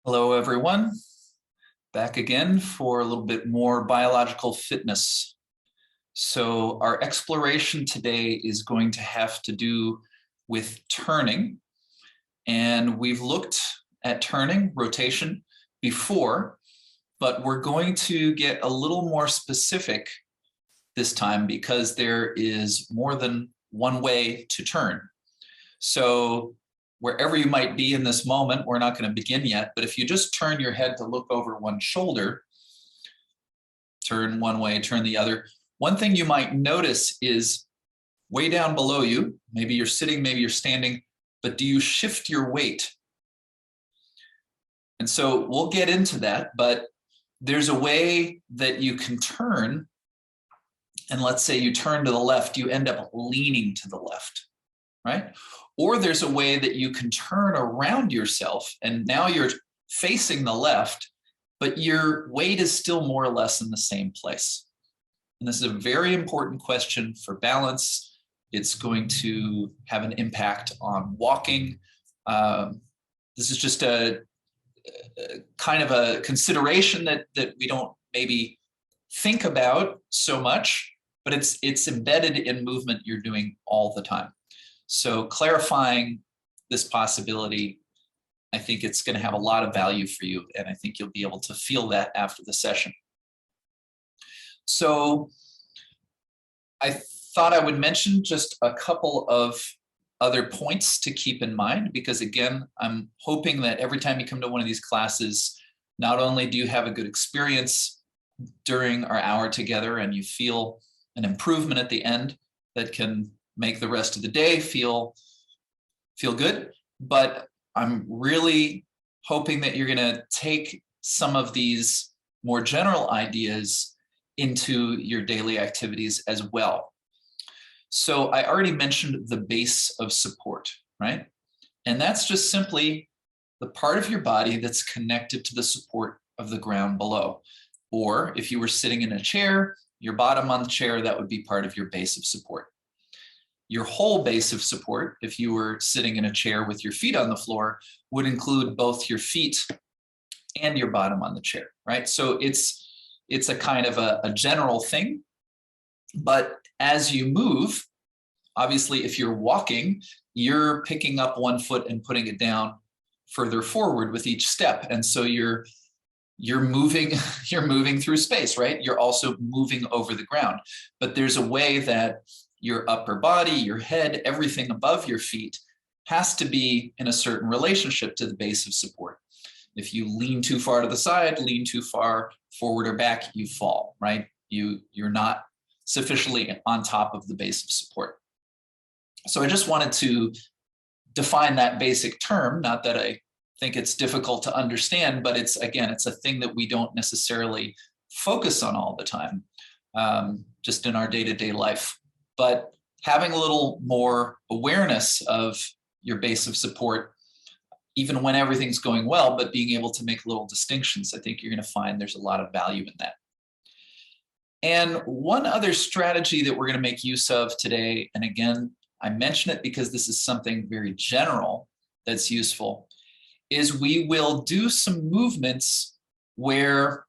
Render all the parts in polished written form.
Hello, everyone. Back again for a little bit more biological fitness. So our exploration today is going to have to do with turning. And we've looked at turning, rotation, before, but we're going to get a little more specific this time because there is more than one way to turn. So wherever you might be in this moment, we're not going to begin yet, but if you just turn your head to look over one shoulder, turn one way, turn the other, one thing you might notice is way down below you, maybe you're sitting, maybe you're standing, but do you shift your weight? And so we'll get into that, but there's a way that you can turn, and let's say you turn to the left, you end up leaning to the left, right? Or there's a way that you can turn around yourself and now you're facing the left, but your weight is still more or less in the same place. And this is a very important question for balance. It's going to have an impact on walking. This is just a kind of a consideration that we don't maybe think about so much, but it's embedded in movement you're doing all the time. So clarifying this possibility, I think it's going to have a lot of value for you, and I think you'll be able to feel that after the session. So I thought I would mention just a couple of other points to keep in mind, because again, I'm hoping that every time you come to one of these classes, not only do you have a good experience during our hour together and you feel an improvement at the end that can make the rest of the day feel good, but I'm really hoping that you're going to take some of these more general ideas into your daily activities as well. So I already mentioned the base of support, right? And that's just simply the part of your body that's connected to the support of the ground below. Or if you were sitting in a chair, your bottom on the chair, that would be part of your base of support. Your whole base of support, if you were sitting in a chair with your feet on the floor, would include both your feet and your bottom on the chair, right? So it's a kind of a general thing, but as you move, obviously if you're walking, you're picking up one foot and putting it down further forward with each step. And so you're moving through space, right? You're also moving over the ground, but there's a way that your upper body, your head, everything above your feet has to be in a certain relationship to the base of support. If you lean too far to the side, lean too far forward or back, you fall, right? You're not sufficiently on top of the base of support. So I just wanted to define that basic term, not that I think it's difficult to understand, but it's a thing that we don't necessarily focus on all the time, just in our day-to-day life. But having a little more awareness of your base of support, even when everything's going well, but being able to make little distinctions, I think you're going to find there's a lot of value in that. And one other strategy that we're going to make use of today, and again, I mention it because this is something very general that's useful, is we will do some movements where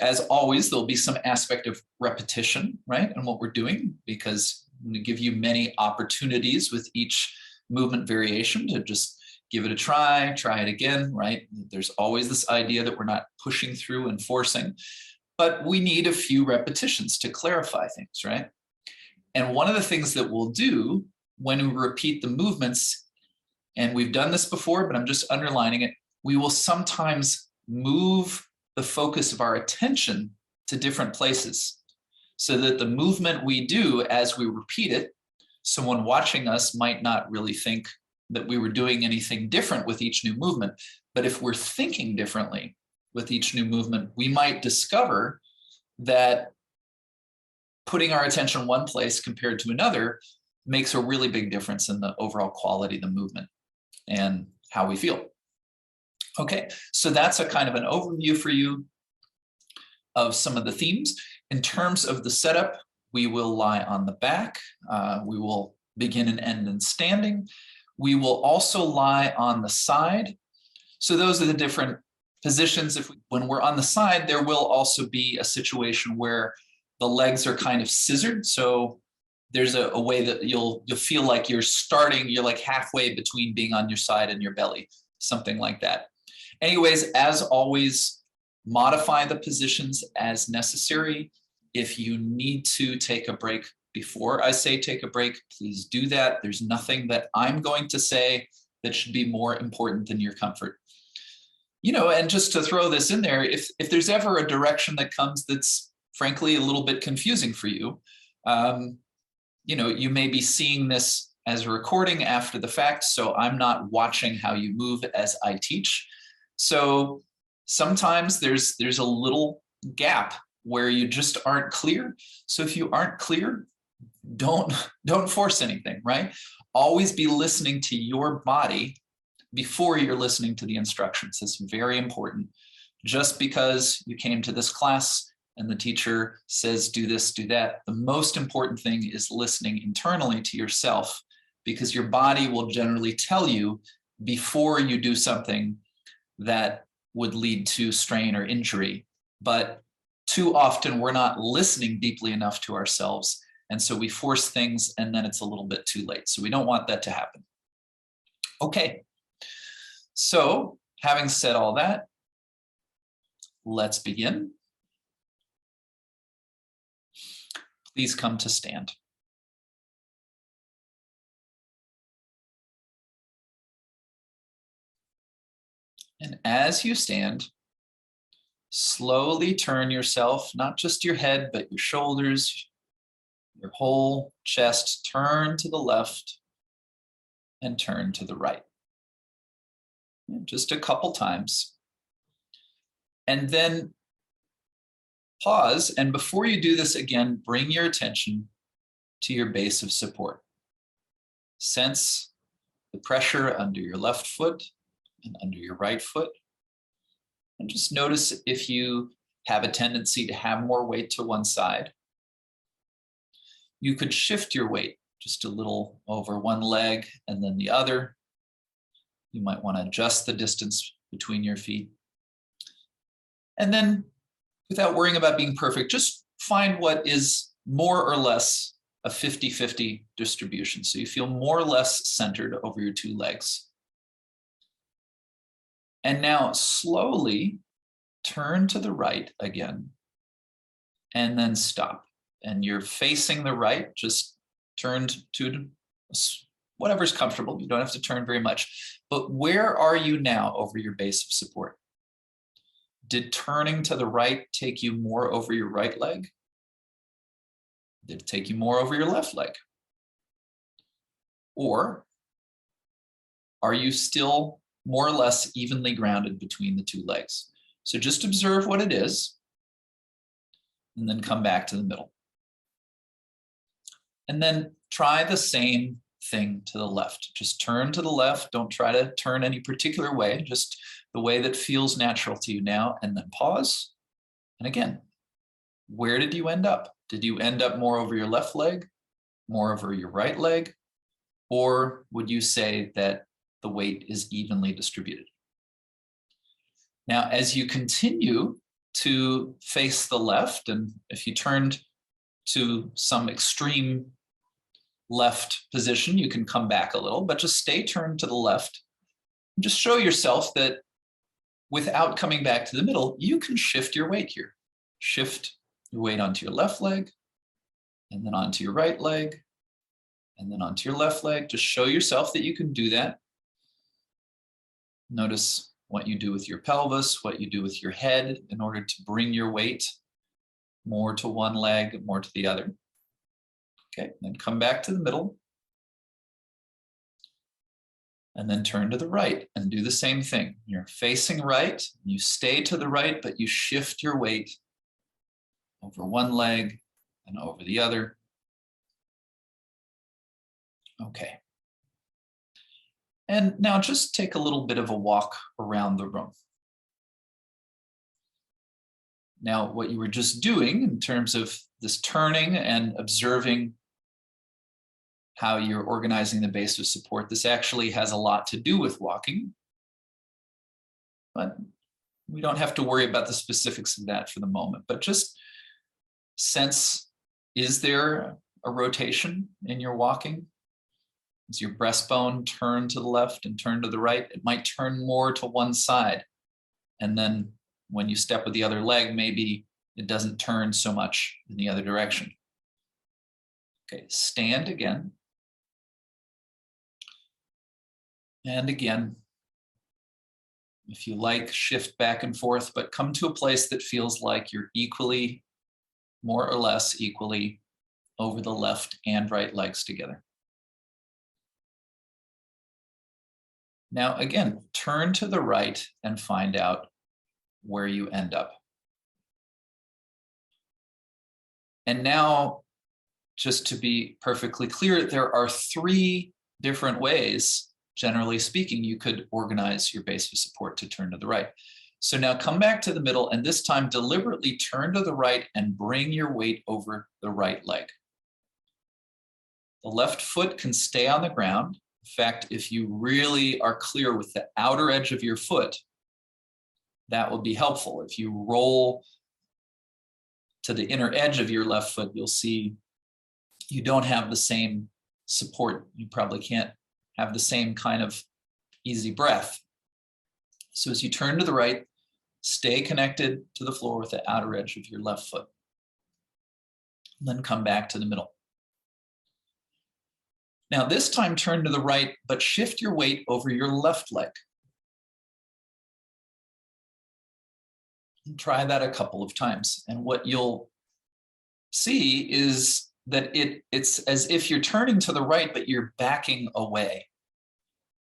as always, there'll be some aspect of repetition, right, in what we're doing, because I'm going to give you many opportunities with each movement variation to just give it a try it again, right? There's always this idea that we're not pushing through and forcing, but we need a few repetitions to clarify things, right? And one of the things that we'll do when we repeat the movements, and we've done this before, but I'm just underlining it, we will sometimes move the focus of our attention to different places so that the movement we do as we repeat it, someone watching us might not really think that we were doing anything different with each new movement. But if we're thinking differently with each new movement, we might discover that putting our attention one place compared to another makes a really big difference in the overall quality of the movement and how we feel. Okay, so that's a kind of an overview for you of some of the themes. In terms of the setup, we will lie on the back. We will begin and end in standing. We will also lie on the side. So those are the different positions. When we're on the side, there will also be a situation where the legs are kind of scissored. So there's a way that you'll feel like you're like halfway between being on your side and your belly, something like that. Anyways, as always, modify the positions as necessary. If you need to take a break before I say take a break, please do that. There's nothing that I'm going to say that should be more important than your comfort. And just to throw this in there, if there's ever a direction that comes that's frankly a little bit confusing for you, you may be seeing this as a recording after the fact, so I'm not watching how you move as I teach. So sometimes there's a little gap where you just aren't clear. So if you aren't clear, don't force anything, right? Always be listening to your body before you're listening to the instructions. It's very important. Just because you came to this class and the teacher says, do this, do that, the most important thing is listening internally to yourself, because your body will generally tell you before you do something that would lead to strain or injury. But too often we're not listening deeply enough to ourselves. And so we force things and then it's a little bit too late. So we don't want that to happen. Okay. So having said all that, let's begin. Please come to stand. And as you stand, slowly turn yourself, not just your head, but your shoulders, your whole chest, turn to the left and turn to the right. Just a couple times. And then pause. And before you do this again, bring your attention to your base of support. Sense the pressure under your left foot and under your right foot. And just notice if you have a tendency to have more weight to one side. You could shift your weight just a little over one leg and then the other. You might want to adjust the distance between your feet. And then, without worrying about being perfect, just find what is more or less a 50-50 distribution. So you feel more or less centered over your two legs. And now slowly turn to the right again, and then stop. And you're facing the right, just turned to whatever's comfortable. You don't have to turn very much. But where are you now over your base of support? Did turning to the right take you more over your right leg? Did it take you more over your left leg? Or are you still more or less evenly grounded between the two legs? So just observe what it is, and then come back to the middle. And then try the same thing to the left. Just turn to the left. Don't try to turn any particular way, just the way that feels natural to you now, and then pause. And again, where did you end up? Did you end up more over your left leg, more over your right leg? Or would you say that the weight is evenly distributed? Now, as you continue to face the left, and if you turned to some extreme left position, you can come back a little, but just stay turned to the left. Just show yourself that without coming back to the middle, you can shift your weight here. Shift your weight onto your left leg, and then onto your right leg, and then onto your left leg. Just show yourself that you can do that. Notice what you do with your pelvis, what you do with your head in order to bring your weight more to one leg, more to the other. Okay, then come back to the middle. And then turn to the right and do the same thing. You're facing right, you stay to the right, but you shift your weight over one leg and over the other. Okay. And now just take a little bit of a walk around the room. Now, what you were just doing in terms of this turning and observing how you're organizing the base of support. This actually has a lot to do with walking, but we don't have to worry about the specifics of that for the moment. But just sense, is there a rotation in your walking? Is your breastbone turn to the left and turn to the right? It might turn more to one side. And then when you step with the other leg, maybe it doesn't turn so much in the other direction. Okay, stand again. And again, if you like, shift back and forth, but come to a place that feels like you're equally, more or less equally, over the left and right legs together. Now, again, turn to the right and find out where you end up. And now, just to be perfectly clear, there are 3 different ways, generally speaking, you could organize your base of support to turn to the right. So now come back to the middle, and this time deliberately turn to the right and bring your weight over the right leg. The left foot can stay on the ground. In fact, if you really are clear with the outer edge of your foot, that will be helpful. If you roll to the inner edge of your left foot, you'll see you don't have the same support. You probably can't have the same kind of easy breath. So as you turn to the right, stay connected to the floor with the outer edge of your left foot. And then come back to the middle. Now this time turn to the right, but shift your weight over your left leg. And try that a couple of times. And what you'll see is that it's as if you're turning to the right, but you're backing away.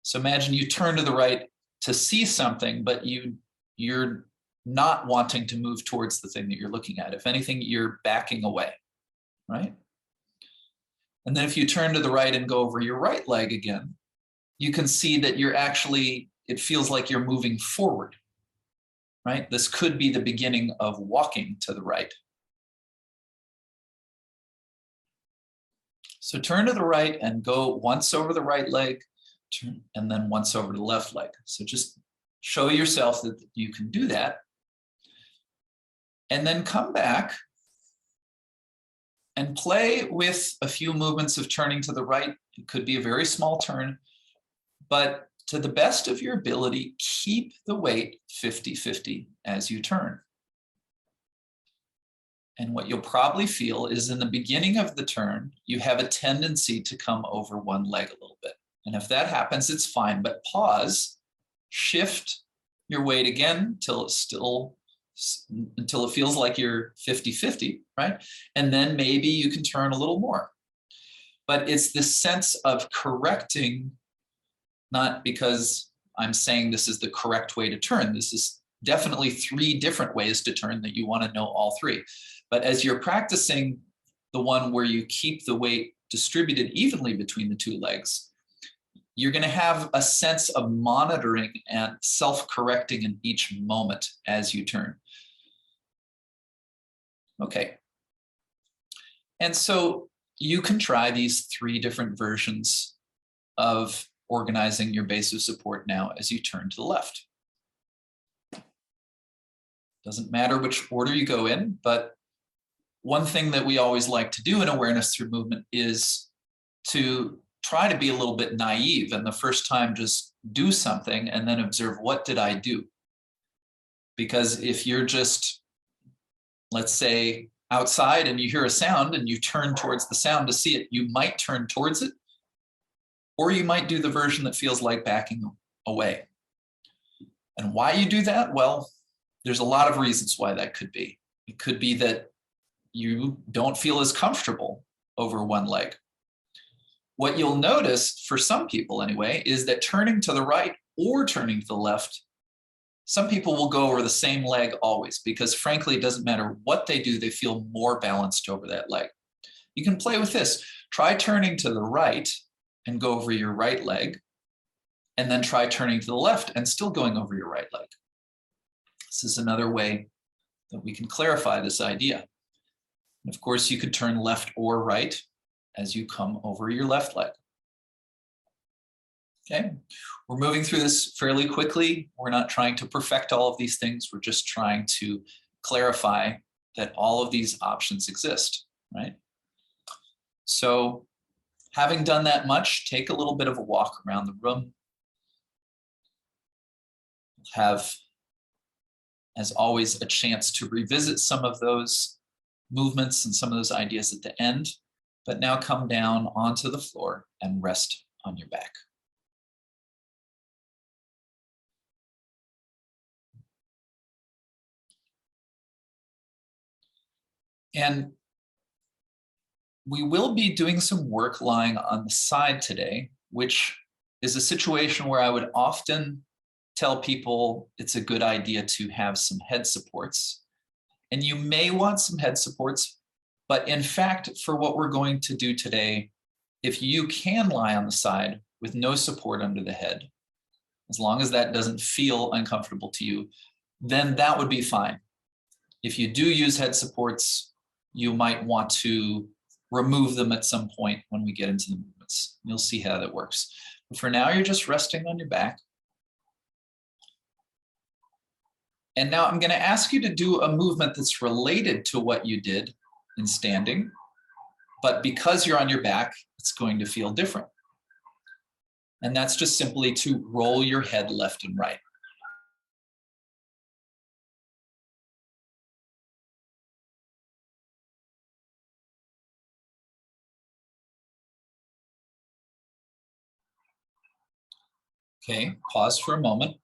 So imagine you turn to the right to see something, but you're not wanting to move towards the thing that you're looking at. If anything, you're backing away, right? And then if you turn to the right and go over your right leg again, you can see that you're actually, it feels like you're moving forward, right? This could be the beginning of walking to the right. So turn to the right and go once over the right leg, and then once over the left leg. So just show yourself that you can do that. And then come back and play with a few movements of turning to the right. It could be a very small turn, but to the best of your ability, keep the weight 50-50 as you turn. And what you'll probably feel is in the beginning of the turn, you have a tendency to come over one leg a little bit. And if that happens, it's fine, but pause, shift your weight again until it feels like you're 50-50, right? And then maybe you can turn a little more. But it's this sense of correcting, not because I'm saying this is the correct way to turn. This is definitely 3 different ways to turn that you want to know all 3. But as you're practicing the one where you keep the weight distributed evenly between the 2 legs, you're going to have a sense of monitoring and self-correcting in each moment as you turn. Okay. And so you can try these 3 different versions of organizing your base of support now as you turn to the left. Doesn't matter which order you go in, but one thing that we always like to do in awareness through movement is to try to be a little bit naive, and the first time just do something and then observe, what did I do? Because if you're just, let's say, outside and you hear a sound and you turn towards the sound to see it, you might turn towards it, or you might do the version that feels like backing away. And why you do that? Well, there's a lot of reasons why that could be. It could be that you don't feel as comfortable over one leg. What you'll notice, for some people anyway, is that turning to the right or turning to the left, some people will go over the same leg always, because frankly, it doesn't matter what they do, they feel more balanced over that leg. You can play with this. Try turning to the right and go over your right leg, and then try turning to the left and still going over your right leg. This is another way that we can clarify this idea. And of course, you could turn left or right. as you come over your left leg. Okay, we're moving through this fairly quickly. We're not trying to perfect all of these things. We're just trying to clarify that all of these options exist, right? So having done that much, take a little bit of a walk around the room. Have, as always, a chance to revisit some of those movements and some of those ideas at the end, but now come down onto the floor and rest on your back. And we will be doing some work lying on the side today, which is a situation where I would often tell people it's a good idea to have some head supports. And you may want some head supports, but in fact, for what we're going to do today, if you can lie on the side with no support under the head, as long as that doesn't feel uncomfortable to you, then that would be fine. If you do use head supports, you might want to remove them at some point when we get into the movements. You'll see how that works. But for now, you're just resting on your back. And now I'm going to ask you to do a movement that's related to what you did in standing, but because you're on your back, it's going to feel different. And that's just simply to roll your head left and right. Okay, pause for a moment.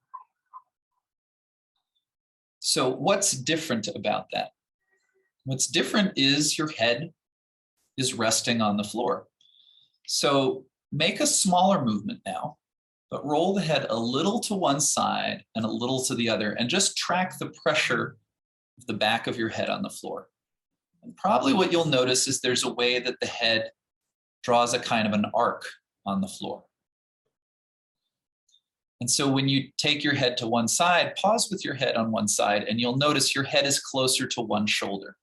So what's different about that? What's different is your head is resting on the floor. So make a smaller movement now, but roll the head a little to one side and a little to the other, and just track the pressure of the back of your head on the floor. And probably what you'll notice is there's a way that the head draws a kind of an arc on the floor. And so when you take your head to one side, pause with your head on one side, and you'll notice your head is closer to one shoulder.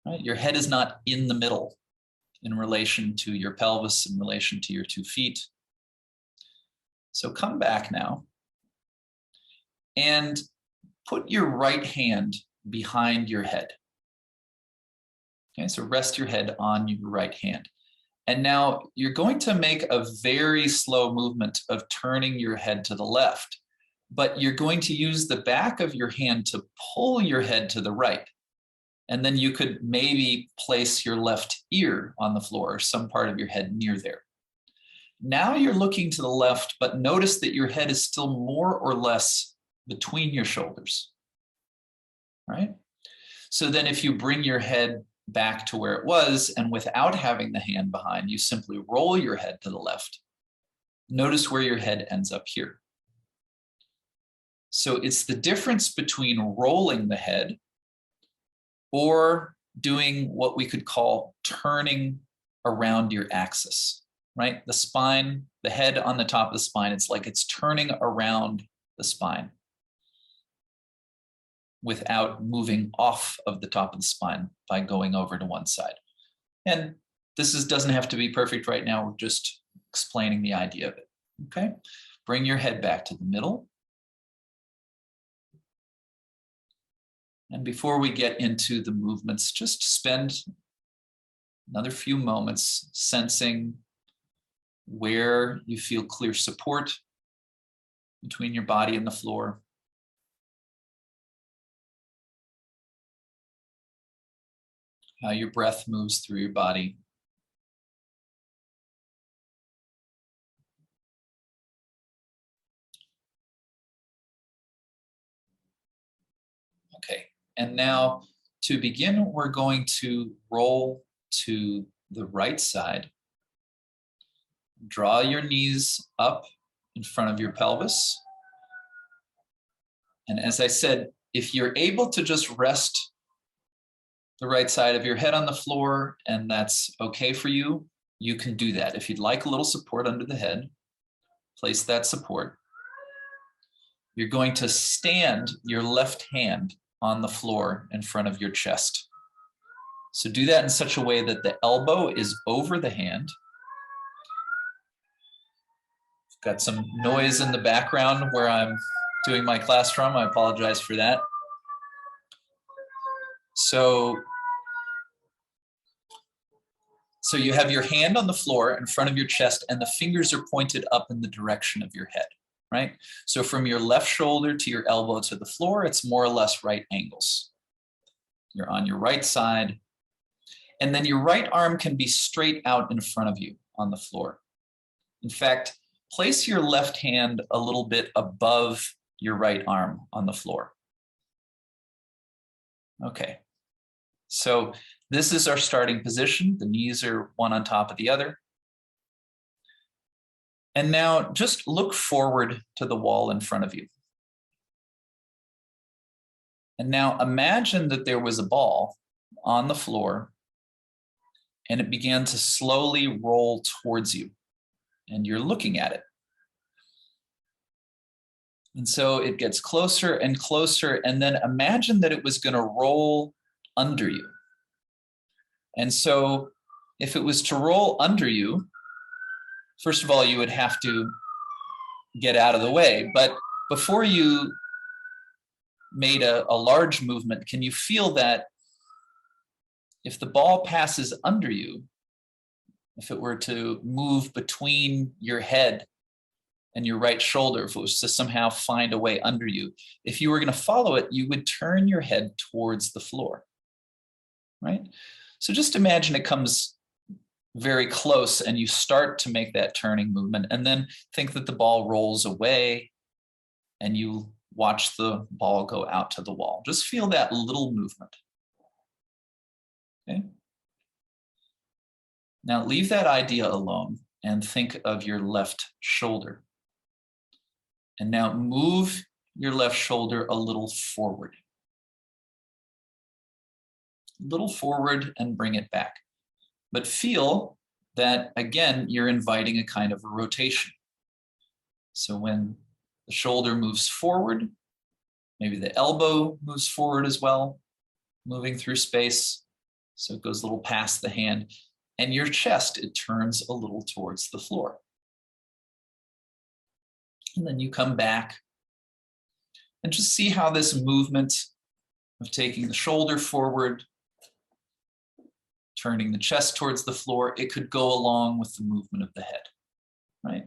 Right? Your head is not in the middle in relation to your pelvis, in relation to your 2 feet. So come back now and put your right hand behind your head. Okay, so rest your head on your right hand. And now you're going to make a very slow movement of turning your head to the left, but you're going to use the back of your hand to pull your head to the right. And then you could maybe place your left ear on the floor or some part of your head near there. Now you're looking to the left, but notice that your head is still more or less between your shoulders, right? So then if you bring your head back to where it was, and without having the hand behind, you simply roll your head to the left. Notice where your head ends up here. So it's the difference between rolling the head or doing what we could call turning around your axis, right? The spine, the head on the top of the spine, it's like it's turning around the spine without moving off of the top of the spine by going over to one side. And this doesn't have to be perfect right now. We're just explaining the idea of it, okay? Bring your head back to the middle. And before we get into the movements, just spend another few moments sensing where you feel clear support between your body and the floor. How your breath moves through your body. Okay, and now to begin, we're going to roll to the right side. Draw your knees up in front of your pelvis. And as I said, if you're able to just rest the right side of your head on the floor, and that's okay for you, you can do that. If you'd like a little support under the head, place that support. You're going to stand your left hand on the floor in front of your chest. So do that in such a way that the elbow is over the hand. Got some noise in the background where I'm doing my class from. I apologize for that. So you have your hand on the floor in front of your chest and the fingers are pointed up in the direction of your head, right? So from your left shoulder to your elbow to the floor, it's more or less right angles. You're on your right side. And then your right arm can be straight out in front of you on the floor. In fact, place your left hand a little bit above your right arm on the floor. Okay, so this is our starting position. The knees are one on top of the other. And now just look forward to the wall in front of you. And now imagine that there was a ball on the floor and it began to slowly roll towards you and you're looking at it. And so it gets closer and closer, and then imagine that it was going to roll under you. And so if it was to roll under you, first of all, you would have to get out of the way. But before you made a large movement, can you feel that if the ball passes under you, if it were to move between your head and your right shoulder, if it was to somehow find a way under you, if you were going to follow it, you would turn your head towards the floor, right? So just imagine it comes very close and you start to make that turning movement, and then think that the ball rolls away and you watch the ball go out to the wall. Just feel that little movement. Okay. Now leave that idea alone and think of your left shoulder. And now move your left shoulder a little forward. A little forward and bring it back. But feel that, again, you're inviting a kind of a rotation. So when the shoulder moves forward, maybe the elbow moves forward as well, moving through space. So it goes a little past the hand. And your chest, it turns a little towards the floor. And then you come back and just see how this movement of taking the shoulder forward, turning the chest towards the floor, it could go along with the movement of the head, right?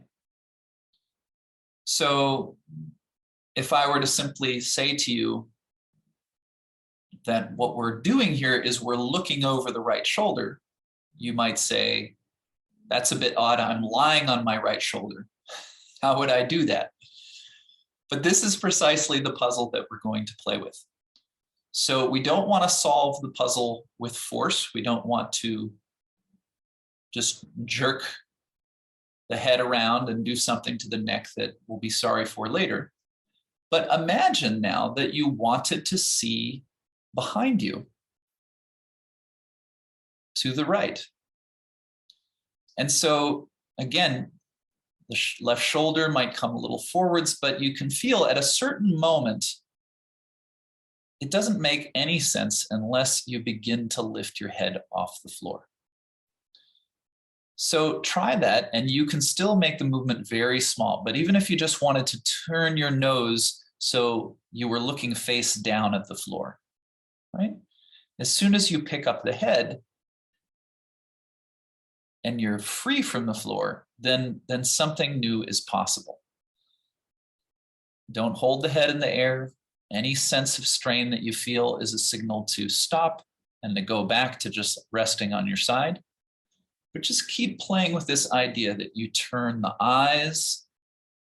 So if I were to simply say to you that what we're doing here is we're looking over the right shoulder, you might say, that's a bit odd, I'm lying on my right shoulder. How would I do that? But this is precisely the puzzle that we're going to play with. So we don't want to solve the puzzle with force. We don't want to just jerk the head around and do something to the neck that we'll be sorry for later. But imagine now that you wanted to see behind you, to the right. And so, again, the left shoulder might come a little forwards, but you can feel at a certain moment, it doesn't make any sense unless you begin to lift your head off the floor. So try that, and you can still make the movement very small. But even if you just wanted to turn your nose so you were looking face down at the floor, right? As soon as you pick up the head and you're free from the floor, then something new is possible. Don't hold the head in the air. Any sense of strain that you feel is a signal to stop and to go back to just resting on your side. But just keep playing with this idea that you turn the eyes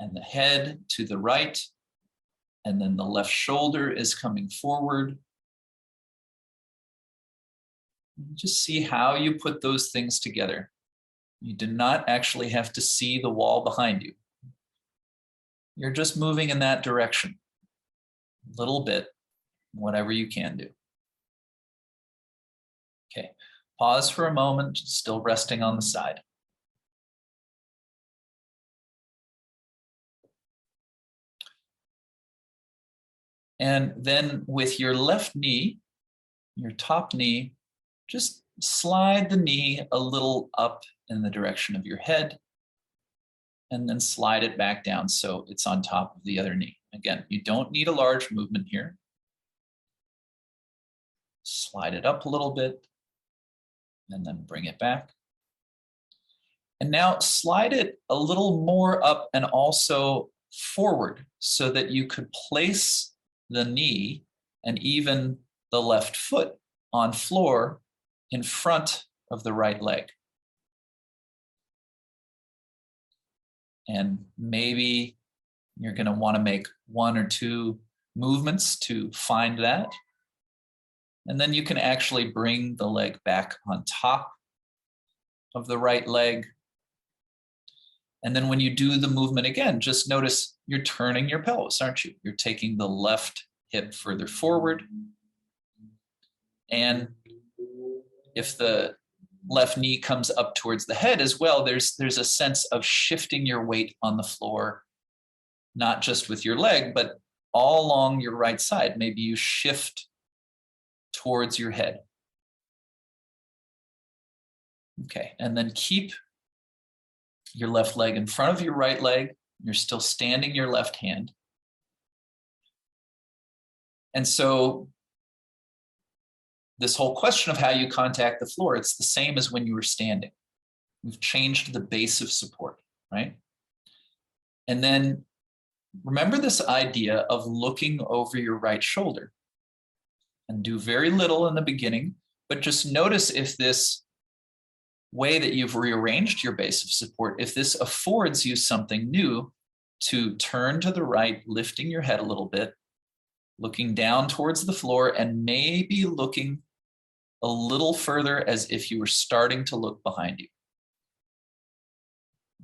and the head to the right, and then the left shoulder is coming forward. Just see how you put those things together. You do not actually have to see the wall behind you. You're just moving in that direction, a little bit, whatever you can do. Okay, pause for a moment, still resting on the side. And then with your left knee, your top knee, just slide the knee a little up in the direction of your head and then slide it back down so it's on top of the other knee. Again, you don't need a large movement here. Slide it up a little bit and then bring it back. And now slide it a little more up and also forward so that you could place the knee and even the left foot on floor in front of the right leg. And maybe you're going to want to make 1 or 2 movements to find that. And then you can actually bring the leg back on top of the right leg. And then when you do the movement again, just notice you're turning your pelvis, aren't you? You're taking the left hip further forward. And if the left knee comes up towards the head as well, there's a sense of shifting your weight on the floor, not just with your leg, but all along your right side. Maybe you shift towards your head. Okay, and then keep your left leg in front of your right leg. You're still standing your left hand. And so this whole question of how you contact the floor, it's the same as when you were standing. We've changed the base of support, right? And then remember this idea of looking over your right shoulder. And do very little in the beginning, but just notice if this way that you've rearranged your base of support, if this affords you something new to turn to the right, lifting your head a little bit, looking down towards the floor, and maybe looking a little further as if you were starting to look behind you.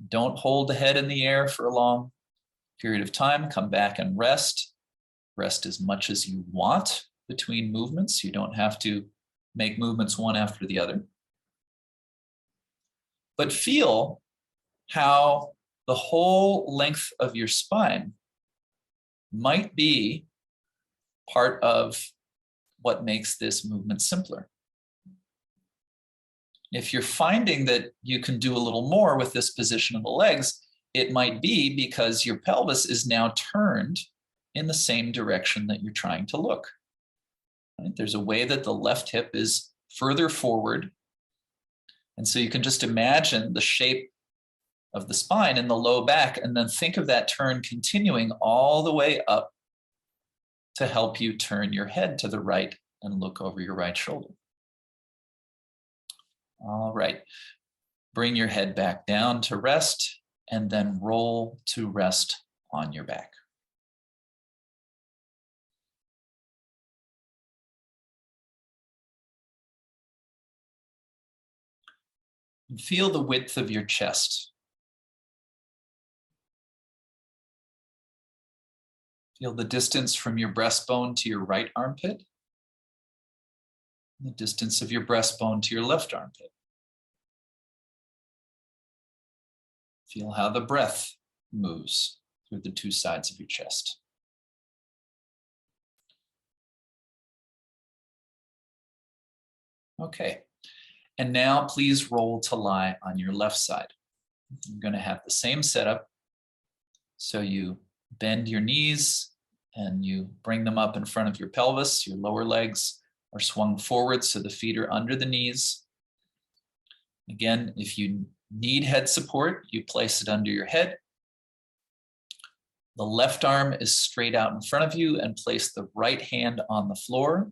Don't hold the head in the air for a long period of time. Come back and rest. Rest as much as you want between movements. You don't have to make movements one after the other. But feel how the whole length of your spine might be part of what makes this movement simpler. If you're finding that you can do a little more with this position of the legs, it might be because your pelvis is now turned in the same direction that you're trying to look. Right? There's a way that the left hip is further forward. And so you can just imagine the shape of the spine in the low back, and then think of that turn continuing all the way up to help you turn your head to the right and look over your right shoulder. All right. Bring your head back down to rest, and then roll to rest on your back. And feel the width of your chest. Feel the distance from your breastbone to your right armpit, and the distance of your breastbone to your left armpit. Feel how the breath moves through the two sides of your chest. Okay, and now please roll to lie on your left side. You're going to have the same setup. So you bend your knees and you bring them up in front of your pelvis. Your lower legs are swung forward so the feet are under the knees. Again, if you need head support, you place it under your head. The left arm is straight out in front of you, and place the right hand on the floor.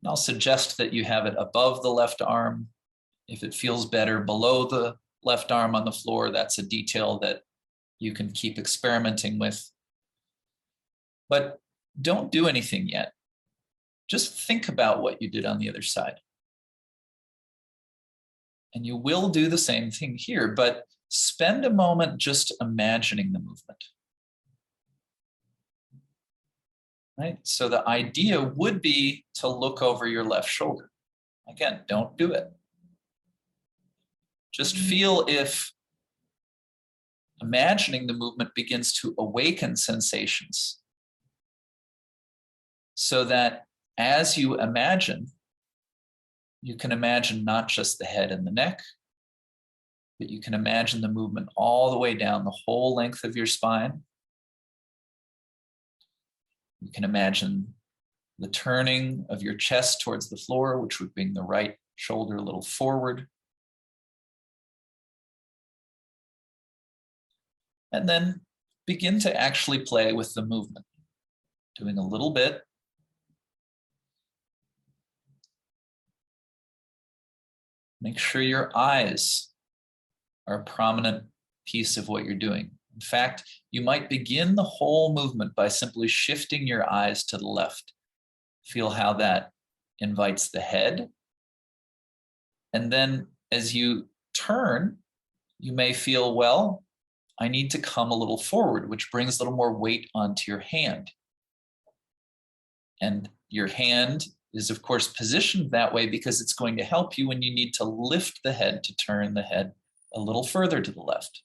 And I'll suggest that you have it above the left arm. If it feels better below the left arm on the floor, that's a detail that you can keep experimenting with. But don't do anything yet. Just think about what you did on the other side. And you will do the same thing here, but spend a moment just imagining the movement. Right? So the idea would be to look over your left shoulder. Again, don't do it. Just feel if imagining the movement begins to awaken sensations, so that as you imagine, You can imagine not just the head and the neck, but you can imagine the movement all the way down the whole length of your spine. You can imagine the turning of your chest towards the floor, which would bring the right shoulder a little forward. And then begin to actually play with the movement, doing a little bit. Make sure your eyes are a prominent piece of what you're doing. In fact, you might begin the whole movement by simply shifting your eyes to the left. Feel how that invites the head. And then as you turn, you may feel, well, I need to come a little forward, which brings a little more weight onto your hand. And your hand is, of course, positioned that way because it's going to help you when you need to lift the head to turn the head a little further to the left.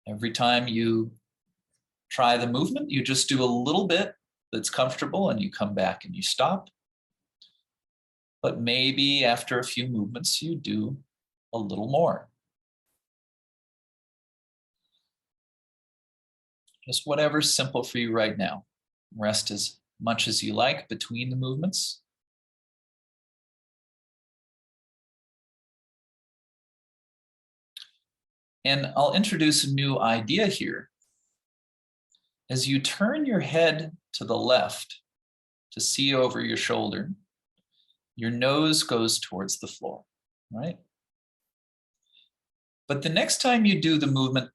Every time you try the movement, you just do a little bit that's comfortable and you come back and you stop. But maybe after a few movements, you do a little more. Just whatever's simple for you right now. Rest as much as you like between the movements. And I'll introduce a new idea here. As you turn your head to the left to see over your shoulder, your nose goes towards the floor, right? But the next time you do the movement,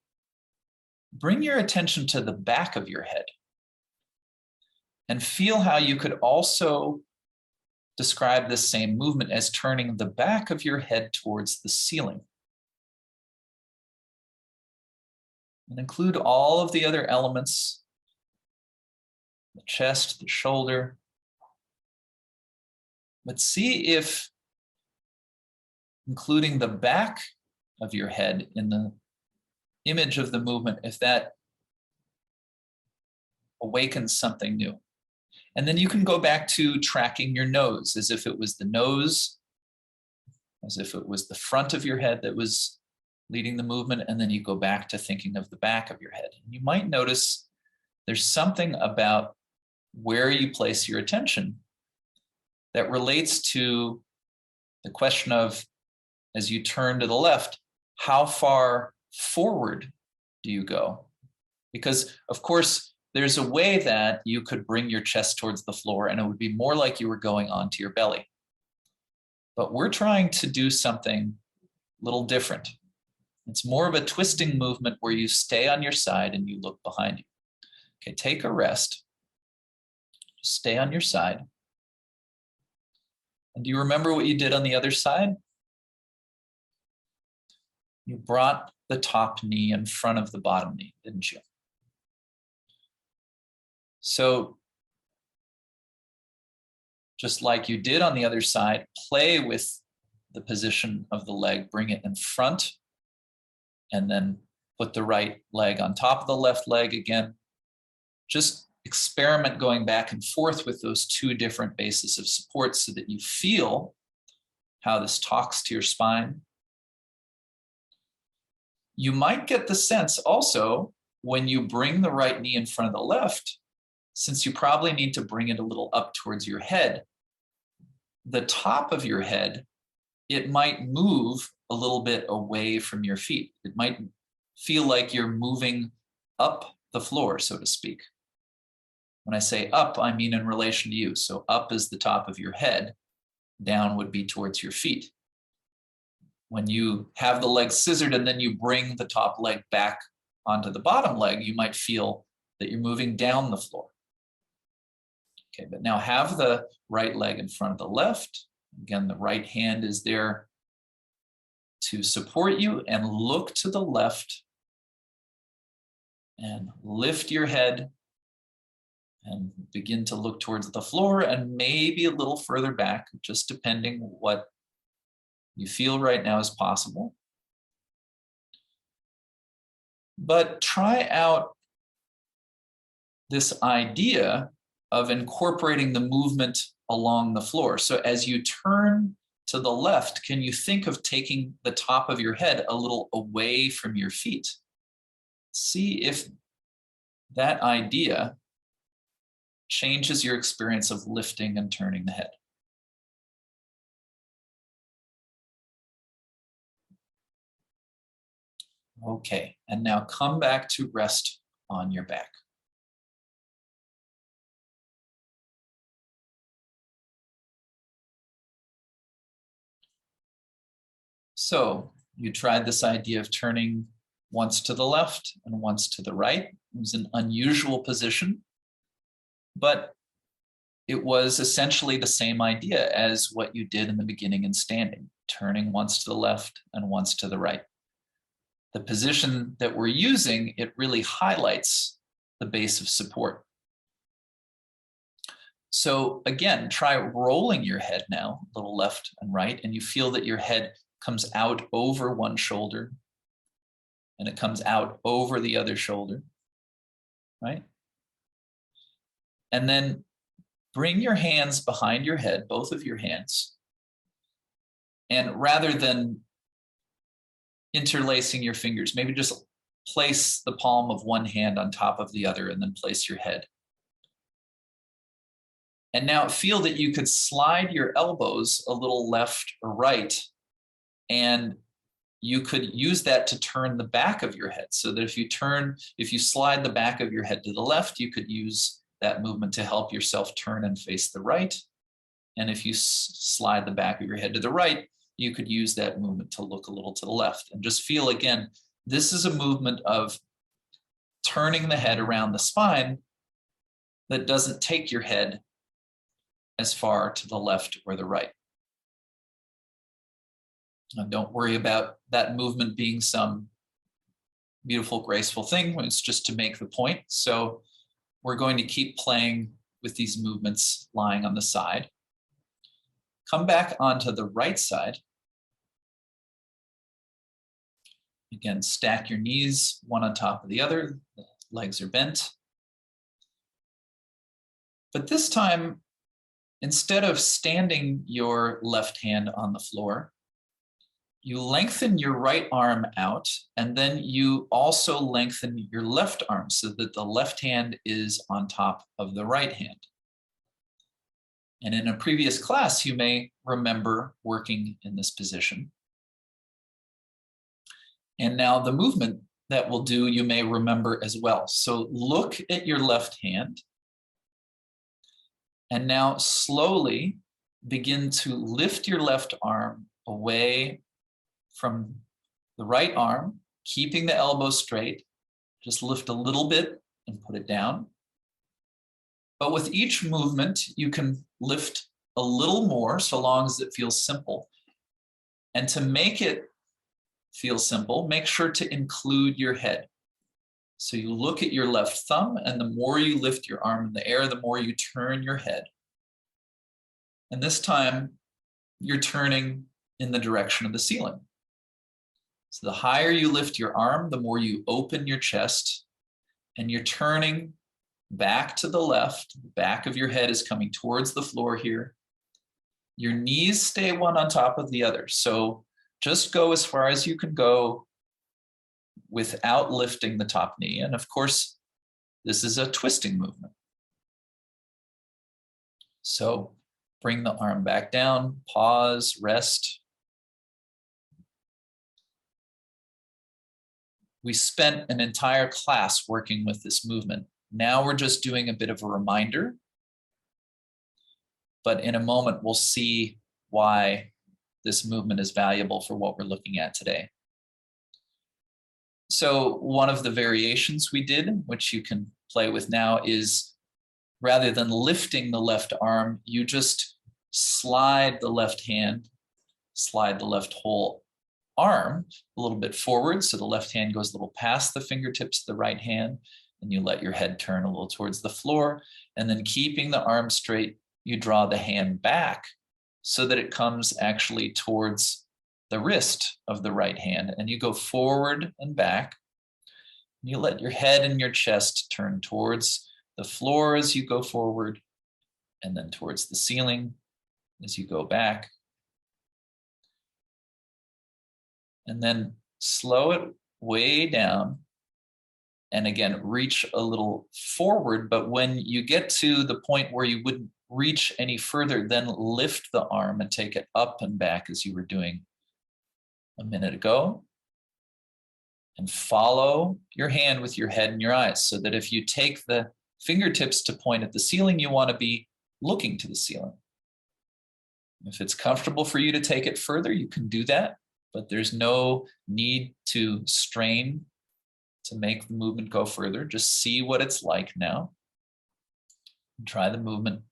bring your attention to the back of your head and feel how you could also describe this same movement as turning the back of your head towards the ceiling. And include all of the other elements, the chest, the shoulder. But see if including the back of your head in the image of the movement, if that awakens something new. And then you can go back to tracking your nose as if it was the nose, as if it was the front of your head that was leading the movement, and then you go back to thinking of the back of your head. And you might notice there's something about where you place your attention that relates to the question of, as you turn to the left, how far forward do you go? Because, of course, there's a way that you could bring your chest towards the floor and it would be more like you were going onto your belly. But we're trying to do something a little different. It's more of a twisting movement where you stay on your side and you look behind you. Okay, take a rest. Just stay on your side. And do you remember what you did on the other side? You brought the top knee in front of the bottom knee, didn't you? So just like you did on the other side, play with the position of the leg, bring it in front, and then put the right leg on top of the left leg again. Just experiment going back and forth with those two different bases of support so that you feel how this talks to your spine. You might get the sense also when you bring the right knee in front of the left, since you probably need to bring it a little up towards your head, the top of your head, it might move a little bit away from your feet. It might feel like you're moving up the floor, so to speak. When I say up, I mean in relation to you. So up is the top of your head, down would be towards your feet. When you have the leg scissored and then you bring the top leg back onto the bottom leg, you might feel that you're moving down the floor. Okay, but now have the right leg in front of the left. Again, the right hand is there to support you, and look to the left and lift your head and begin to look towards the floor and maybe a little further back, just depending what you feel right now is possible. But try out this idea of incorporating the movement along the floor. So as you turn to the left, can you think of taking the top of your head a little away from your feet? See if that idea changes your experience of lifting and turning the head. Okay, and now come back to rest on your back. So you tried this idea of turning once to the left and once to the right. It was an unusual position, but it was essentially the same idea as what you did in the beginning in standing, turning once to the left and once to the right. The position that we're using, it really highlights the base of support. So again, try rolling your head now, a little left and right, and you feel that your head comes out over one shoulder and it comes out over the other shoulder, right? And then bring your hands behind your head, both of your hands, and rather than interlacing your fingers, maybe just place the palm of one hand on top of the other and then place your head. And now feel that you could slide your elbows a little left or right, and you could use that to turn the back of your head, so that if you slide the back of your head to the left, you could use that movement to help yourself turn and face the right. And if you slide the back of your head to the right, you could use that movement to look a little to the left. And just feel again, this is a movement of turning the head around the spine that doesn't take your head as far to the left or the right. Now, don't worry about that movement being some beautiful, graceful thing. It's just to make the point. So we're going to keep playing with these movements lying on the side. Come back onto the right side. Again, stack your knees one on top of the other. The legs are bent. But this time, instead of standing your left hand on the floor, you lengthen your right arm out, and then you also lengthen your left arm so that the left hand is on top of the right hand. And in a previous class, you may remember working in this position. And now the movement that we'll do, you may remember as well. So look at your left hand, and now slowly begin to lift your left arm away from the right arm, keeping the elbow straight. Just lift a little bit and put it down. But with each movement, you can lift a little more so long as it feels simple. And to make it feel simple, make sure to include your head. So you look at your left thumb, and the more you lift your arm in the air, the more you turn your head. And this time, you're turning in the direction of the ceiling. So the higher you lift your arm, the more you open your chest, and you're turning back to the left. The back of your head is coming towards the floor here. Your knees stay one on top of the other. So just go as far as you can go without lifting the top knee. And of course, this is a twisting movement. So bring the arm back down, pause, rest. We spent an entire class working with this movement. Now we're just doing a bit of a reminder, but in a moment we'll see why this movement is valuable for what we're looking at today. So one of the variations we did, which you can play with now, is rather than lifting the left arm, you just slide the left hand, slide the left whole arm a little bit forward, so the left hand goes a little past the fingertips of the right hand, and you let your head turn a little towards the floor, and then keeping the arm straight, you draw the hand back so that it comes actually towards the wrist of the right hand, and you go forward and back. You let your head and your chest turn towards the floor as you go forward, and then towards the ceiling as you go back. And then slow it way down. And again, reach a little forward, but when you get to the point where you wouldn't reach any further, then lift the arm and take it up and back as you were doing a minute ago. And follow your hand with your head and your eyes, so that if you take the fingertips to point at the ceiling, you want to be looking to the ceiling. If it's comfortable for you to take it further, you can do that, but there's no need to strain to make the movement go further. Just see what it's like now. Try the movement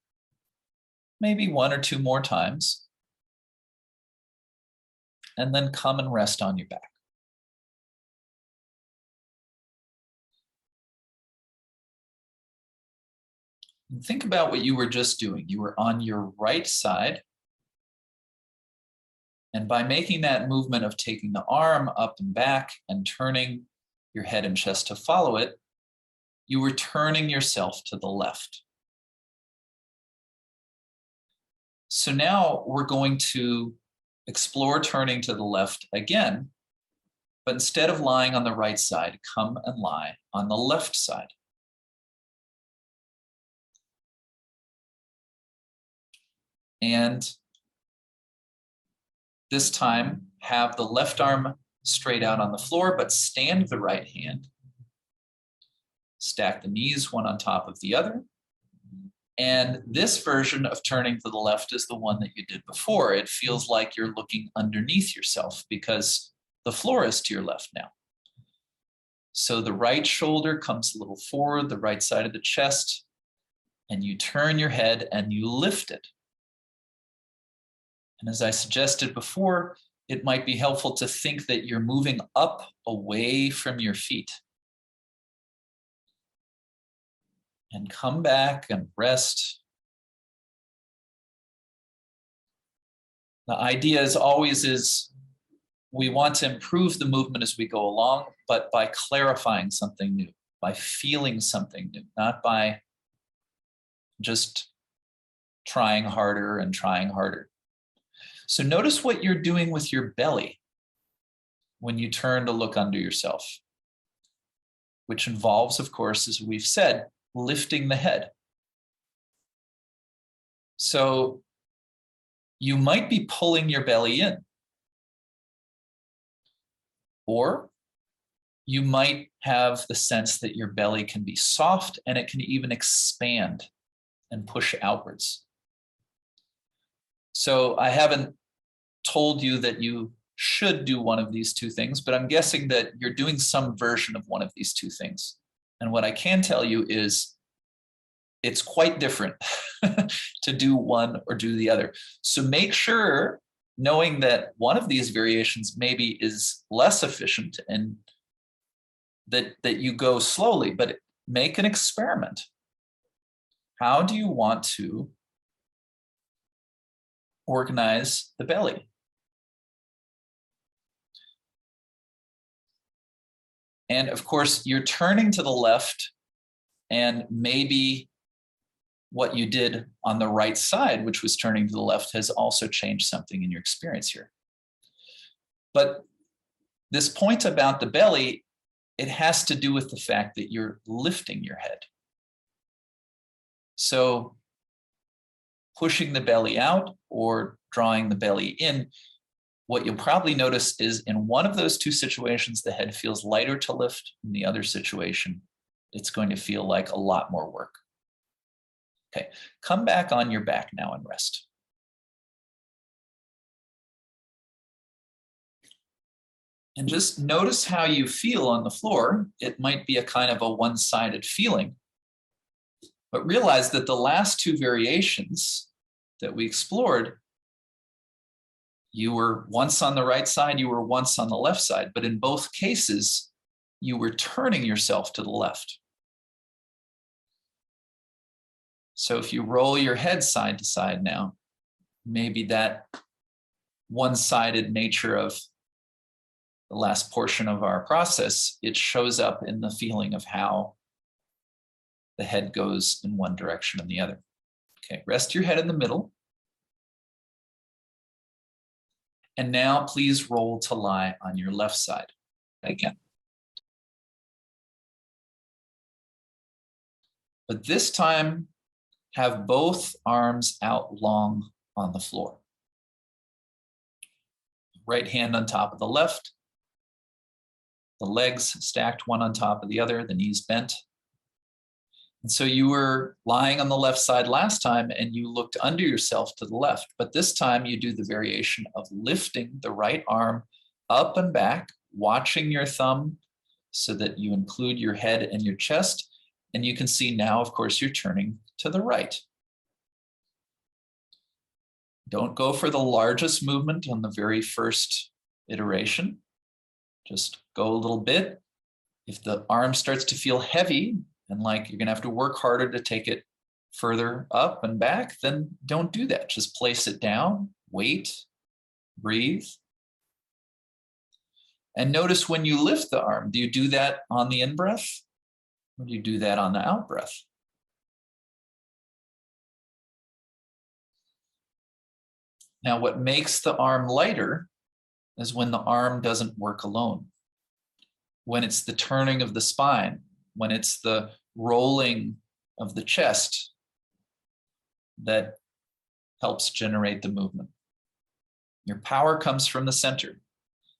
maybe 1 or 2 more times, and then come and rest on your back. And think about what you were just doing. You were on your right side, and by making that movement of taking the arm up and back and turning your head and chest to follow it, you were turning yourself to the left. So now we're going to explore turning to the left again, but instead of lying on the right side, come and lie on the left side. And this time, have the left arm straight out on the floor, but stand the right hand. Stack the knees one on top of the other. And this version of turning to the left is the one that you did before. It feels like you're looking underneath yourself because the floor is to your left now. So the right shoulder comes a little forward, the right side of the chest, and you turn your head and you lift it. And as I suggested before, it might be helpful to think that you're moving up away from your feet. And come back and rest. The idea is always we want to improve the movement as we go along, but by clarifying something new, by feeling something new, not by just trying harder and trying harder. So notice what you're doing with your belly when you turn to look under yourself, which involves, of course, as we've said, lifting the head. So you might be pulling your belly in, or you might have the sense that your belly can be soft and it can even expand and push outwards. So I haven't told you that you should do one of these two things, but I'm guessing that you're doing some version of one of these two things. And what I can tell you is it's quite different to do one or do the other. So make sure, knowing that one of these variations maybe is less efficient, and that you go slowly, but make an experiment. How do you want to organize the belly? And of course, you're turning to the left, and maybe what you did on the right side, which was turning to the left, has also changed something in your experience here. But this point about the belly, it has to do with the fact that you're lifting your head. So pushing the belly out or drawing the belly in, what you'll probably notice is in one of those two situations, the head feels lighter to lift. In the other situation, it's going to feel like a lot more work. Okay, come back on your back now and rest. And just notice how you feel on the floor. It might be a kind of a one-sided feeling, but realize that the last two variations that we explored, you were once on the right side, you were once on the left side, but in both cases, you were turning yourself to the left. So if you roll your head side to side now, maybe that one-sided nature of the last portion of our process, it shows up in the feeling of how the head goes in one direction and the other. Okay, rest your head in the middle. And now please roll to lie on your left side again. But this time, have both arms out long on the floor. Right hand on top of the left, the legs stacked one on top of the other, the knees bent. And so you were lying on the left side last time and you looked under yourself to the left, but this time you do the variation of lifting the right arm up and back, watching your thumb so that you include your head and your chest. And you can see now, of course, you're turning to the right. Don't go for the largest movement on the very first iteration. Just go a little bit. If the arm starts to feel heavy and like you're gonna have to work harder to take it further up and back, then don't do that. Just place it down, wait, breathe. And notice when you lift the arm, do you do that on the in-breath? Or do you do that on the out-breath? Now, what makes the arm lighter is when the arm doesn't work alone. When it's the turning of the spine, when it's the rolling of the chest that helps generate the movement. Your power comes from the center.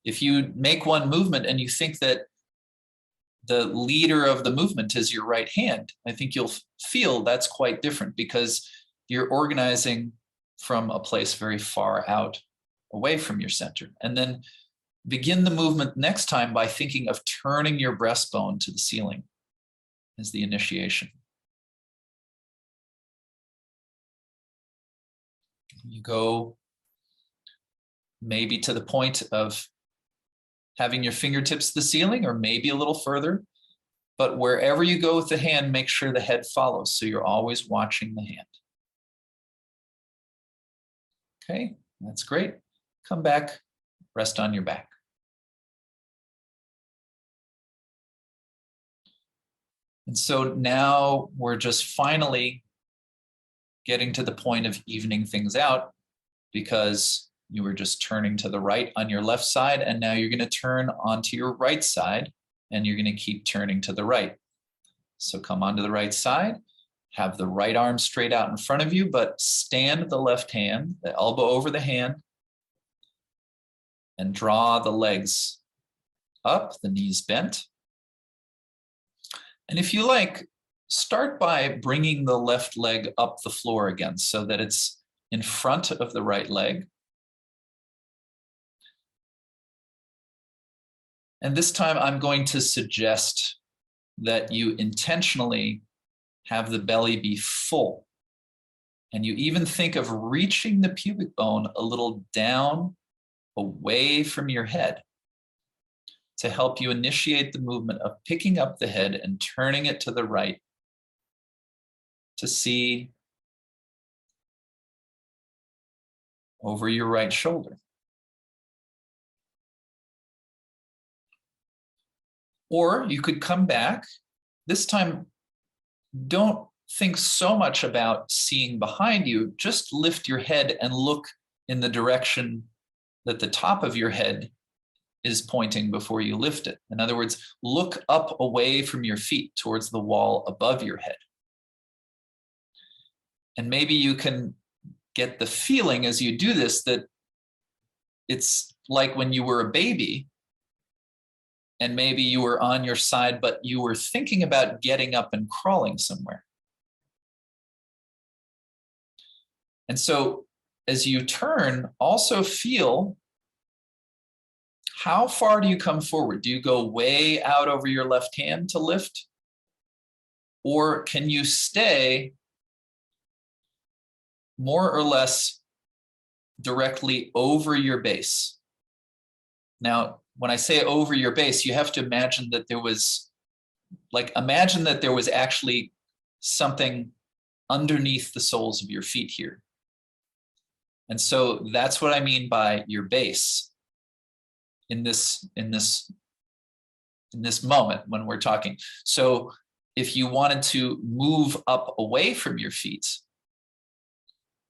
If you make one movement and you think that the leader of the movement is your right hand, I think you'll feel that's quite different because you're organizing from a place very far out away from your center. And then begin the movement next time by thinking of turning your breastbone to the ceiling as the initiation. You go maybe to the point of having your fingertips to the ceiling or maybe a little further, but wherever you go with the hand, make sure the head follows so you're always watching the hand. Okay, that's great. Come back, rest on your back. And so now we're just finally getting to the point of evening things out because you were just turning to the right on your left side, and now you're going to turn onto your right side, and you're going to keep turning to the right. So come onto the right side, have the right arm straight out in front of you, but stand the left hand, the elbow over the hand, and draw the legs up, the knees bent. And if you like, start by bringing the left leg up the floor again so that it's in front of the right leg. And this time I'm going to suggest that you intentionally have the belly be full. And you even think of reaching the pubic bone a little down away from your head to help you initiate the movement of picking up the head and turning it to the right to see over your right shoulder. Or you could come back. This time, don't think so much about seeing behind you. Just lift your head and look in the direction that the top of your head is pointing before you lift it. In other words, look up away from your feet towards the wall above your head. And maybe you can get the feeling as you do this that it's like when you were a baby and maybe you were on your side, but you were thinking about getting up and crawling somewhere. And so as you turn, also feel how far do you come forward? Do you go way out over your left hand to lift? Or can you stay more or less directly over your base? Now, when I say over your base, you have to imagine that there was, imagine that there was actually something underneath the soles of your feet here. And so that's what I mean by your base in this moment when we're talking. So if you wanted to move up away from your feet,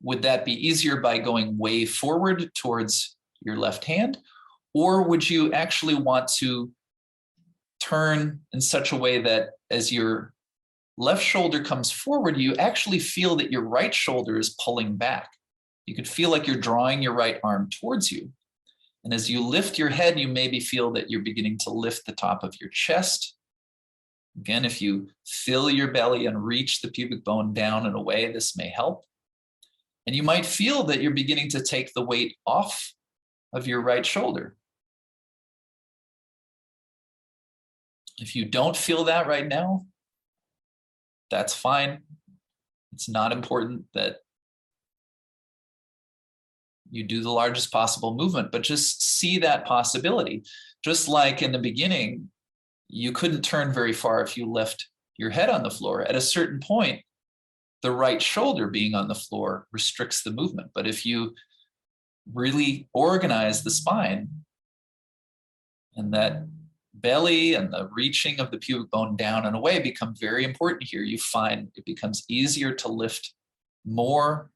would that be easier by going way forward towards your left hand? Or would you actually want to turn in such a way that as your left shoulder comes forward, you actually feel that your right shoulder is pulling back? You could feel like you're drawing your right arm towards you. And as you lift your head, you maybe feel that you're beginning to lift the top of your chest. Again, if you fill your belly and reach the pubic bone down and away, this may help. And you might feel that you're beginning to take the weight off of your right shoulder. If you don't feel that right now, that's fine. It's not important that you do the largest possible movement, but just see that possibility. Just like in the beginning, you couldn't turn very far if you left your head on the floor. At a certain point, the right shoulder being on the floor restricts the movement. But if you really organize the spine, and that belly and the reaching of the pubic bone down and away become very important here, you find it becomes easier to lift more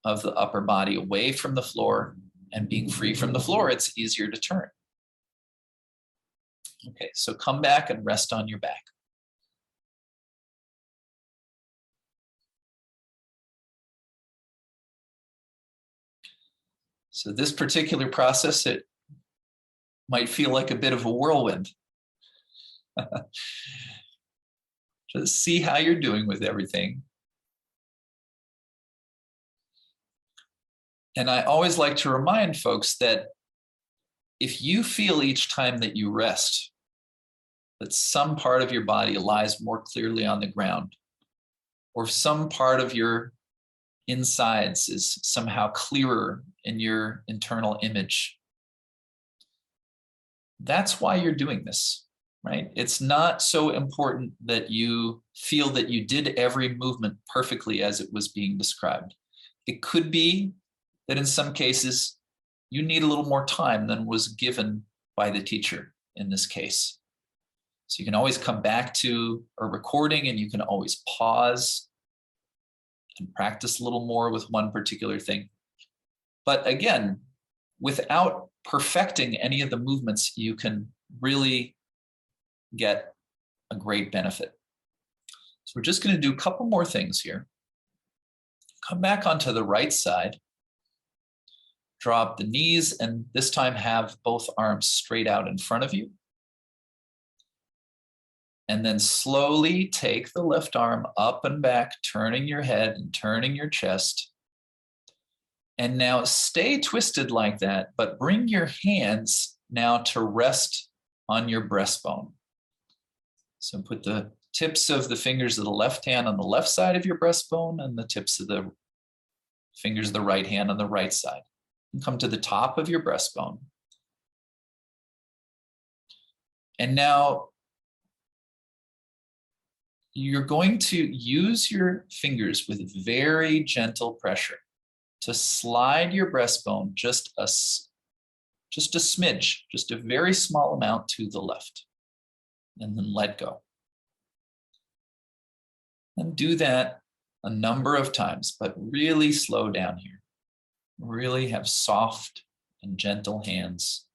of the upper body away from the floor, and being free from the floor, it's easier to turn. Okay, so come back and rest on your back. So this particular process, it might feel like a bit of a whirlwind. Just see how you're doing with everything. And I always like to remind folks that if you feel each time that you rest that some part of your body lies more clearly on the ground, or some part of your insides is somehow clearer in your internal image, that's why you're doing this, right? It's not so important that you feel that you did every movement perfectly as it was being described. It could be that in some cases, you need a little more time than was given by the teacher in this case. So you can always come back to a recording, and you can always pause and practice a little more with one particular thing. But again, without perfecting any of the movements, you can really get a great benefit. So we're just going to do a couple more things here. Come back onto the right side. Drop the knees, and this time have both arms straight out in front of you. And then slowly take the left arm up and back, turning your head and turning your chest. And now stay twisted like that, but bring your hands now to rest on your breastbone. So put the tips of the fingers of the left hand on the left side of your breastbone, and the tips of the fingers of the right hand on the right side. And come to the top of your breastbone. And now you're going to use your fingers with very gentle pressure to slide your breastbone just a smidge, just a very small amount to the left, and then let go. And do that a number of times, but really slow down here. Really have soft and gentle hands.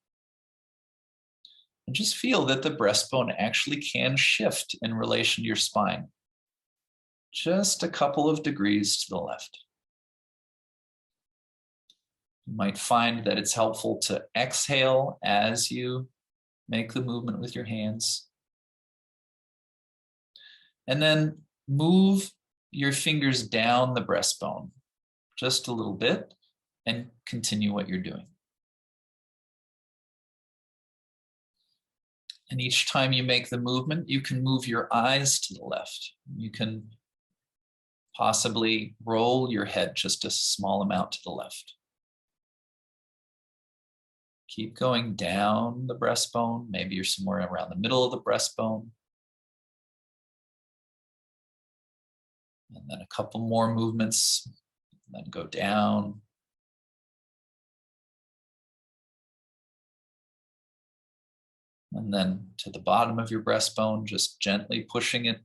And just feel that the breastbone actually can shift in relation to your spine. Just a couple of degrees to the left. You might find that it's helpful to exhale as you make the movement with your hands. And then move your fingers down the breastbone just a little bit, and continue what you're doing. And each time you make the movement, you can move your eyes to the left. You can possibly roll your head just a small amount to the left. Keep going down the breastbone. Maybe you're somewhere around the middle of the breastbone. And then a couple more movements, and then go down. And then to the bottom of your breastbone, just gently pushing it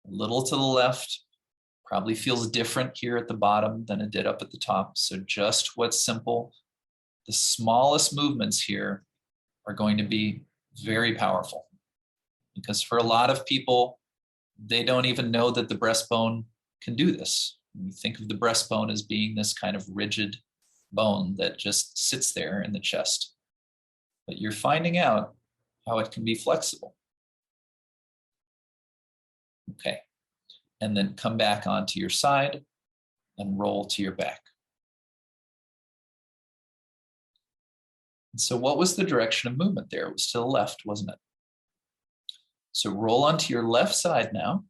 a little to the left, Probably feels different here at the bottom than it did up at the top. So just what's simple, the smallest movements here are going to be very powerful, because for a lot of people, they don't even know that the breastbone can do this. We think of the breastbone as being this kind of rigid bone that just sits there in the chest. But you're finding out how it can be flexible. Okay, and then come back onto your side and roll to your back. And so what was the direction of movement there? It was to the left, wasn't it? So roll onto your left side now.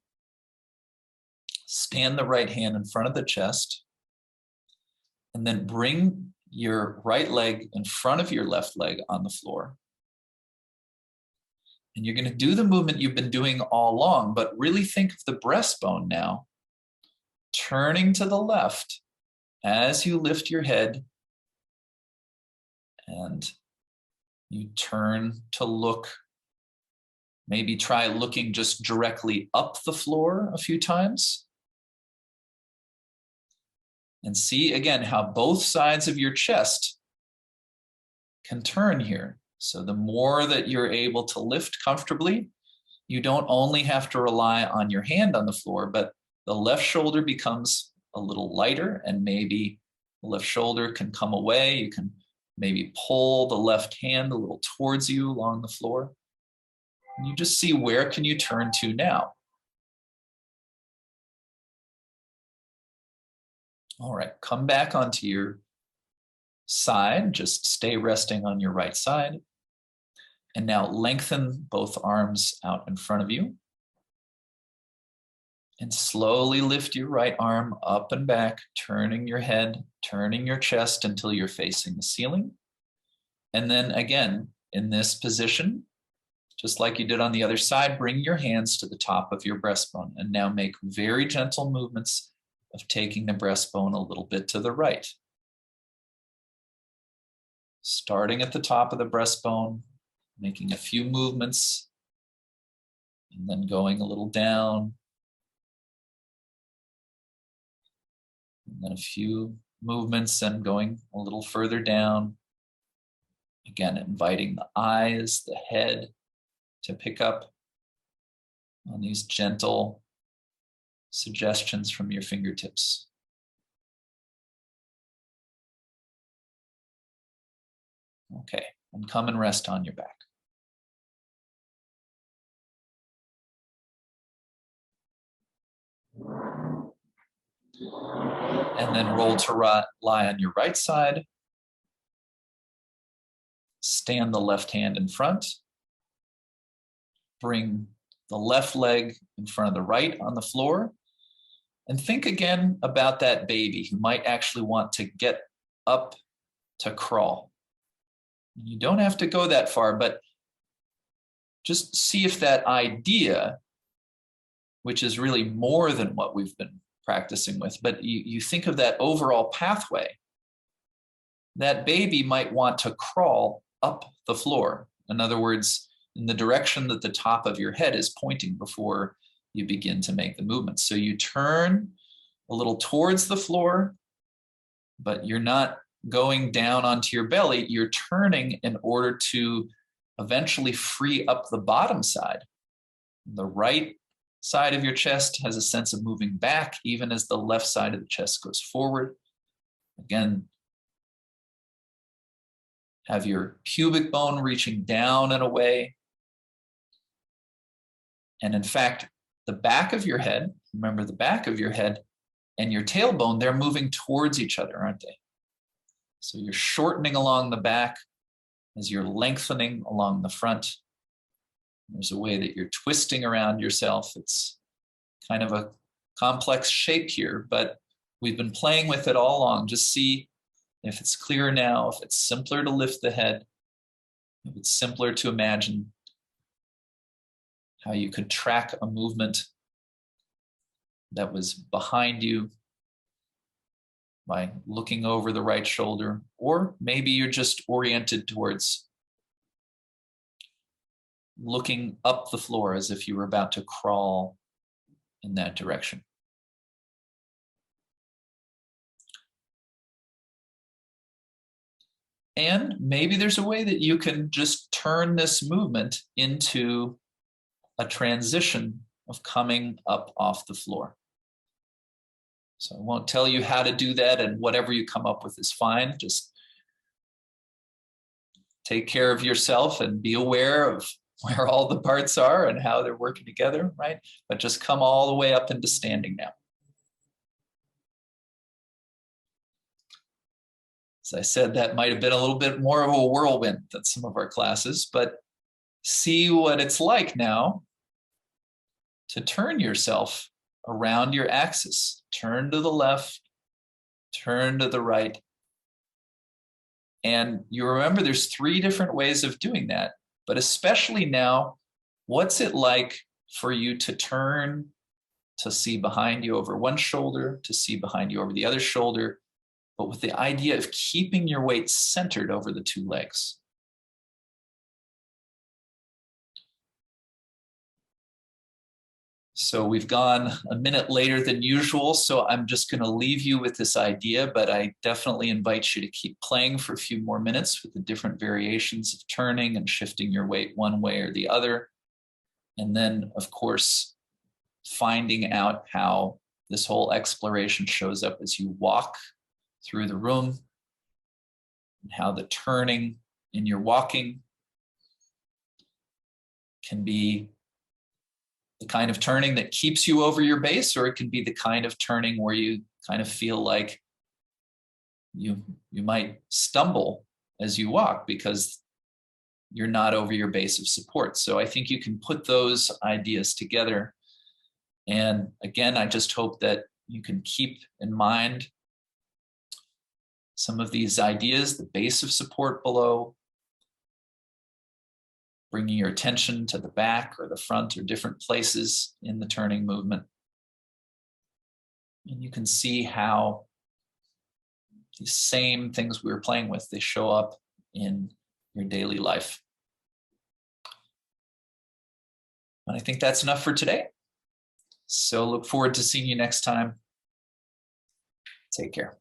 Stand the right hand in front of the chest. And then bring your right leg in front of your left leg on the floor. And you're going to do the movement you've been doing all along, but really think of the breastbone now, turning to the left as you lift your head and you turn to look. Maybe try looking just directly up the floor a few times. And see again how both sides of your chest can turn here. So the more that you're able to lift comfortably, you don't only have to rely on your hand on the floor, but the left shoulder becomes a little lighter, and maybe the left shoulder can come away. You can maybe pull the left hand a little towards you along the floor. And you just see, where can you turn to now? All right, come back onto your side. Just stay resting on your right side. And now lengthen both arms out in front of you. And slowly lift your right arm up and back, turning your head, turning your chest until you're facing the ceiling. And then again, in this position, just like you did on the other side, bring your hands to the top of your breastbone. And now make very gentle movements of taking the breastbone a little bit to the right. Starting at the top of the breastbone, making a few movements, and then going a little down. And then a few movements and going a little further down. Again, inviting the eyes, the head to pick up on these gentle suggestions from your fingertips. Okay, and come and rest on your back. And then roll to lie on your right side. Stand the left hand in front. Bring the left leg in front of the right on the floor. And think again about that baby who might actually want to get up to crawl. You don't have to go that far, but just see if that idea, which is really more than what we've been practicing with, but you think of that overall pathway, that baby might want to crawl up the floor. In other words, in the direction that the top of your head is pointing before you begin to make the movement. So you turn a little towards the floor, but you're not going down onto your belly. You're turning in order to eventually free up the bottom side. The right side of your chest has a sense of moving back, even as the left side of the chest goes forward. Again, have your pubic bone reaching down and away. And in fact, the back of your head, remember the back of your head and your tailbone, they're moving towards each other, aren't they? So you're shortening along the back as you're lengthening along the front. There's a way that you're twisting around yourself. It's kind of a complex shape here, but we've been playing with it all along. Just see if it's clearer now, if it's simpler to lift the head, if it's simpler to imagine how you could track a movement that was behind you by looking over the right shoulder, or maybe you're just oriented towards looking up the floor as if you were about to crawl in that direction. And maybe there's a way that you can just turn this movement into a transition of coming up off the floor. So I won't tell you how to do that, and whatever you come up with is fine. Just take care of yourself and be aware of where all the parts are and how they're working together, right? But just come all the way up into standing now. As I said, that might have been a little bit more of a whirlwind than some of our classes, but see what it's like now to turn yourself around your axis. Turn to the left, turn to the right. And you remember there's 3 different ways of doing that, but especially now, what's it like for you to turn to see behind you over one shoulder, to see behind you over the other shoulder, but with the idea of keeping your weight centered over the 2 legs. So we've gone a minute later than usual, so I'm just going to leave you with this idea, but I definitely invite you to keep playing for a few more minutes with the different variations of turning and shifting your weight one way or the other. And then, of course, finding out how this whole exploration shows up as you walk through the room, and how the turning in your walking can be the kind of turning that keeps you over your base, or it can be the kind of turning where you kind of feel like you might stumble as you walk because you're not over your base of support. So I think you can put those ideas together. And again, I just hope that you can keep in mind some of these ideas, the base of support below, bringing your attention to the back or the front or different places in the turning movement. And you can see how the same things we were playing with, they show up in your daily life. And I think that's enough for today. So look forward to seeing you next time. Take care.